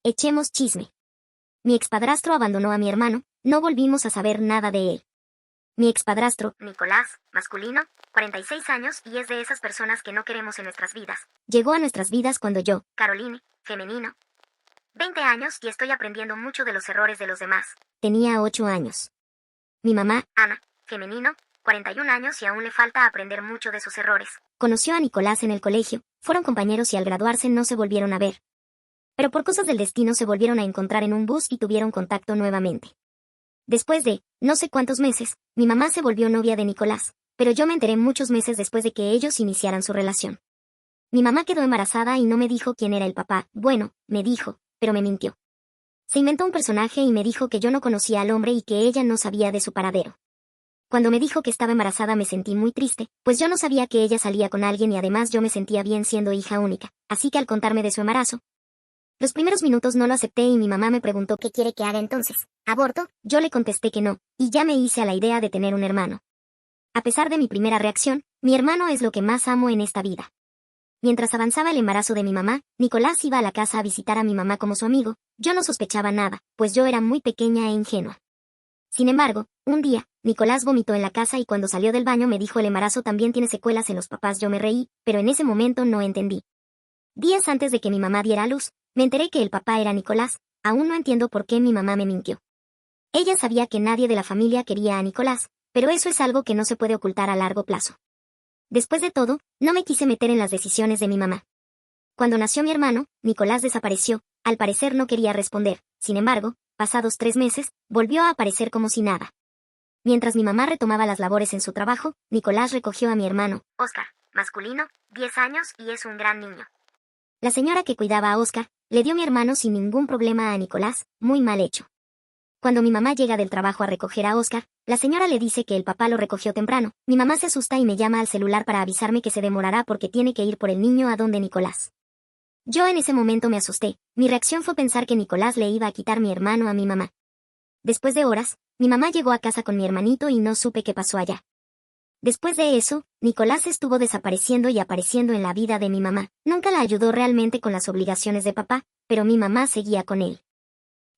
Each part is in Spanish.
Echemos chisme. Mi expadrastro abandonó a mi hermano, no volvimos a saber nada de él. Mi expadrastro, Nicolás, masculino, 46 años y es de esas personas que no queremos en nuestras vidas. Llegó a nuestras vidas cuando yo, Caroline, femenino, 20 años y estoy aprendiendo mucho de los errores de los demás. Tenía 8 años. Mi mamá, Ana, femenino, 41 años y aún le falta aprender mucho de sus errores. Conoció a Nicolás en el colegio, fueron compañeros y al graduarse no se volvieron a ver. Pero por cosas del destino se volvieron a encontrar en un bus y tuvieron contacto nuevamente. Después de, no sé cuántos meses, mi mamá se volvió novia de Nicolás, pero yo me enteré muchos meses después de que ellos iniciaran su relación. Mi mamá quedó embarazada y no me dijo quién era el papá, bueno, me dijo, pero me mintió. Se inventó un personaje y me dijo que yo no conocía al hombre y que ella no sabía de su paradero. Cuando me dijo que estaba embarazada me sentí muy triste, pues yo no sabía que ella salía con alguien y además yo me sentía bien siendo hija única, así que al contarme de su embarazo, los primeros minutos no lo acepté y mi mamá me preguntó ¿qué quiere que haga entonces? ¿Aborto? Yo le contesté que no, y ya me hice a la idea de tener un hermano. A pesar de mi primera reacción, mi hermano es lo que más amo en esta vida. Mientras avanzaba el embarazo de mi mamá, Nicolás iba a la casa a visitar a mi mamá como su amigo, yo no sospechaba nada, pues yo era muy pequeña e ingenua. Sin embargo, un día, Nicolás vomitó en la casa y cuando salió del baño me dijo el embarazo también tiene secuelas en los papás. Yo me reí, pero en ese momento no entendí. Días antes de que mi mamá diera a luz, me enteré que el papá era Nicolás, aún no entiendo por qué mi mamá me mintió. Ella sabía que nadie de la familia quería a Nicolás, pero eso es algo que no se puede ocultar a largo plazo. Después de todo, no me quise meter en las decisiones de mi mamá. Cuando nació mi hermano, Nicolás desapareció, al parecer no quería responder, sin embargo, pasados 3 meses, volvió a aparecer como si nada. Mientras mi mamá retomaba las labores en su trabajo, Nicolás recogió a mi hermano, Oscar, masculino, 10 años y es un gran niño. La señora que cuidaba a Oscar, le dio mi hermano sin ningún problema a Nicolás, muy mal hecho. Cuando mi mamá llega del trabajo a recoger a Oscar, la señora le dice que el papá lo recogió temprano. Mi mamá se asusta y me llama al celular para avisarme que se demorará porque tiene que ir por el niño a donde Nicolás. Yo en ese momento me asusté, mi reacción fue pensar que Nicolás le iba a quitar mi hermano a mi mamá. Después de horas, mi mamá llegó a casa con mi hermanito y no supe qué pasó allá. Después de eso, Nicolás estuvo desapareciendo y apareciendo en la vida de mi mamá. Nunca la ayudó realmente con las obligaciones de papá, pero mi mamá seguía con él.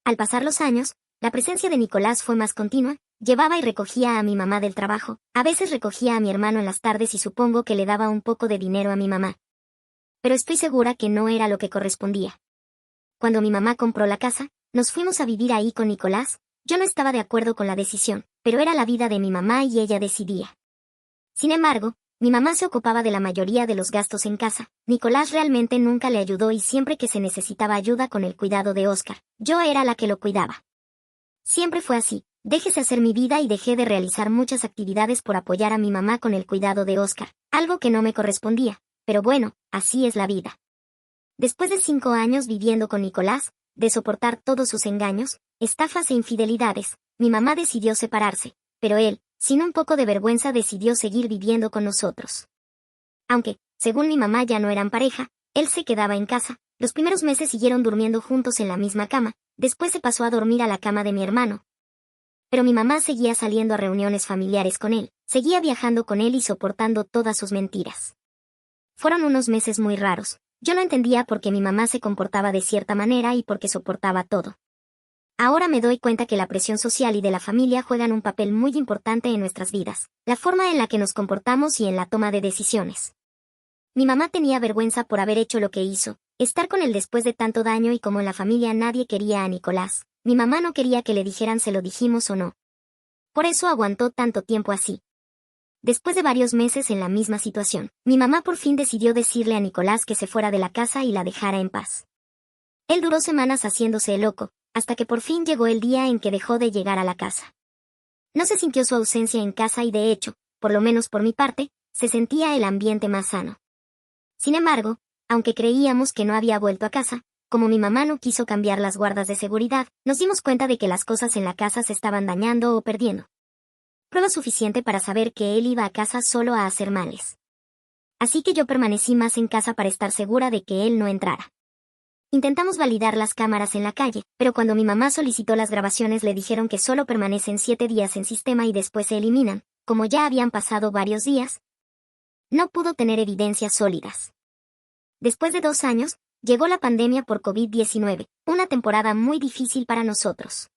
Al pasar los años, la presencia de Nicolás fue más continua, llevaba y recogía a mi mamá del trabajo, a veces recogía a mi hermano en las tardes y supongo que le daba un poco de dinero a mi mamá. Pero estoy segura que no era lo que correspondía. Cuando mi mamá compró la casa, nos fuimos a vivir ahí con Nicolás. Yo no estaba de acuerdo con la decisión, pero era la vida de mi mamá y ella decidía. Sin embargo, mi mamá se ocupaba de la mayoría de los gastos en casa. Nicolás realmente nunca le ayudó y siempre que se necesitaba ayuda con el cuidado de Oscar, yo era la que lo cuidaba. Siempre fue así, déjese hacer mi vida y dejé de realizar muchas actividades por apoyar a mi mamá con el cuidado de Oscar, algo que no me correspondía, pero bueno, así es la vida. Después de 5 años viviendo con Nicolás, de soportar todos sus engaños, estafas e infidelidades, mi mamá decidió separarse, pero él, sin un poco de vergüenza decidió seguir viviendo con nosotros. Aunque, según mi mamá ya no eran pareja, él se quedaba en casa, los primeros meses siguieron durmiendo juntos en la misma cama, después se pasó a dormir a la cama de mi hermano. Pero mi mamá seguía saliendo a reuniones familiares con él, seguía viajando con él y soportando todas sus mentiras. Fueron unos meses muy raros, yo no entendía por qué mi mamá se comportaba de cierta manera y por qué soportaba todo. Ahora me doy cuenta que la presión social y de la familia juegan un papel muy importante en nuestras vidas, la forma en la que nos comportamos y en la toma de decisiones. Mi mamá tenía vergüenza por haber hecho lo que hizo, estar con él después de tanto daño y como en la familia nadie quería a Nicolás, mi mamá no quería que le dijeran se lo dijimos o no. Por eso aguantó tanto tiempo así. Después de varios meses en la misma situación, mi mamá por fin decidió decirle a Nicolás que se fuera de la casa y la dejara en paz. Él duró semanas haciéndose el loco, hasta que por fin llegó el día en que dejó de llegar a la casa. No se sintió su ausencia en casa y de hecho, por lo menos por mi parte, se sentía el ambiente más sano. Sin embargo, aunque creíamos que no había vuelto a casa, como mi mamá no quiso cambiar las guardas de seguridad, nos dimos cuenta de que las cosas en la casa se estaban dañando o perdiendo. Prueba suficiente para saber que él iba a casa solo a hacer males. Así que yo permanecí más en casa para estar segura de que él no entrara. Intentamos validar las cámaras en la calle, pero cuando mi mamá solicitó las grabaciones le dijeron que solo permanecen 7 días en sistema y después se eliminan. Como ya habían pasado varios días, no pudo tener evidencias sólidas. Después de 2 años, llegó la pandemia por COVID-19, una temporada muy difícil para nosotros.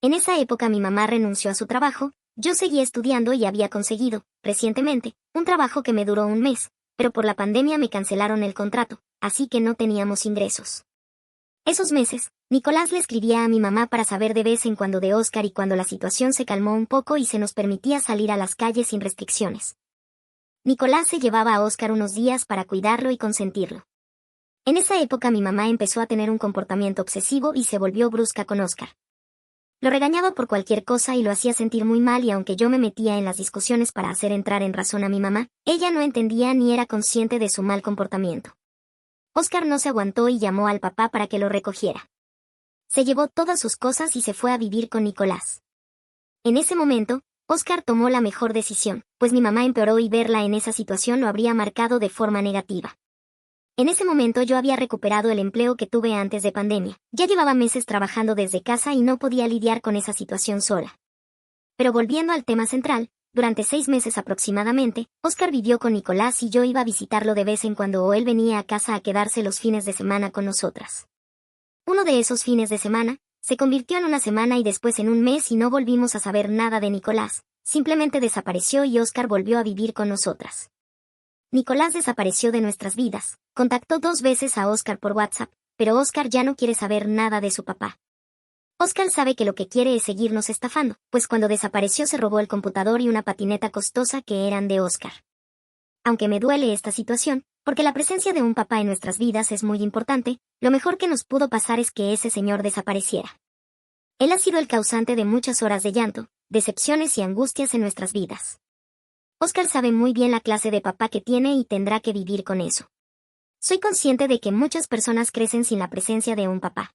En esa época mi mamá renunció a su trabajo, yo seguía estudiando y había conseguido, recientemente, un trabajo que me duró un mes, pero por la pandemia me cancelaron el contrato, así que no teníamos ingresos. Esos meses, Nicolás le escribía a mi mamá para saber de vez en cuando de Oscar y cuando la situación se calmó un poco y se nos permitía salir a las calles sin restricciones. Nicolás se llevaba a Oscar unos días para cuidarlo y consentirlo. En esa época mi mamá empezó a tener un comportamiento obsesivo y se volvió brusca con Oscar. Lo regañaba por cualquier cosa y lo hacía sentir muy mal y aunque yo me metía en las discusiones para hacer entrar en razón a mi mamá, ella no entendía ni era consciente de su mal comportamiento. Oscar no se aguantó y llamó al papá para que lo recogiera. Se llevó todas sus cosas y se fue a vivir con Nicolás. En ese momento, Oscar tomó la mejor decisión, pues mi mamá empeoró y verla en esa situación lo habría marcado de forma negativa. En ese momento yo había recuperado el empleo que tuve antes de pandemia. Ya llevaba meses trabajando desde casa y no podía lidiar con esa situación sola. Pero volviendo al tema central, durante 6 meses aproximadamente, Oscar vivió con Nicolás y yo iba a visitarlo de vez en cuando o él venía a casa a quedarse los fines de semana con nosotras. Uno de esos fines de semana, se convirtió en una semana y después en un mes y no volvimos a saber nada de Nicolás, simplemente desapareció y Oscar volvió a vivir con nosotras. Nicolás desapareció de nuestras vidas, contactó 2 veces a Oscar por WhatsApp, pero Oscar ya no quiere saber nada de su papá. Oscar sabe que lo que quiere es seguirnos estafando, pues cuando desapareció se robó el computador y una patineta costosa que eran de Oscar. Aunque me duele esta situación, porque la presencia de un papá en nuestras vidas es muy importante, lo mejor que nos pudo pasar es que ese señor desapareciera. Él ha sido el causante de muchas horas de llanto, decepciones y angustias en nuestras vidas. Oscar sabe muy bien la clase de papá que tiene y tendrá que vivir con eso. Soy consciente de que muchas personas crecen sin la presencia de un papá.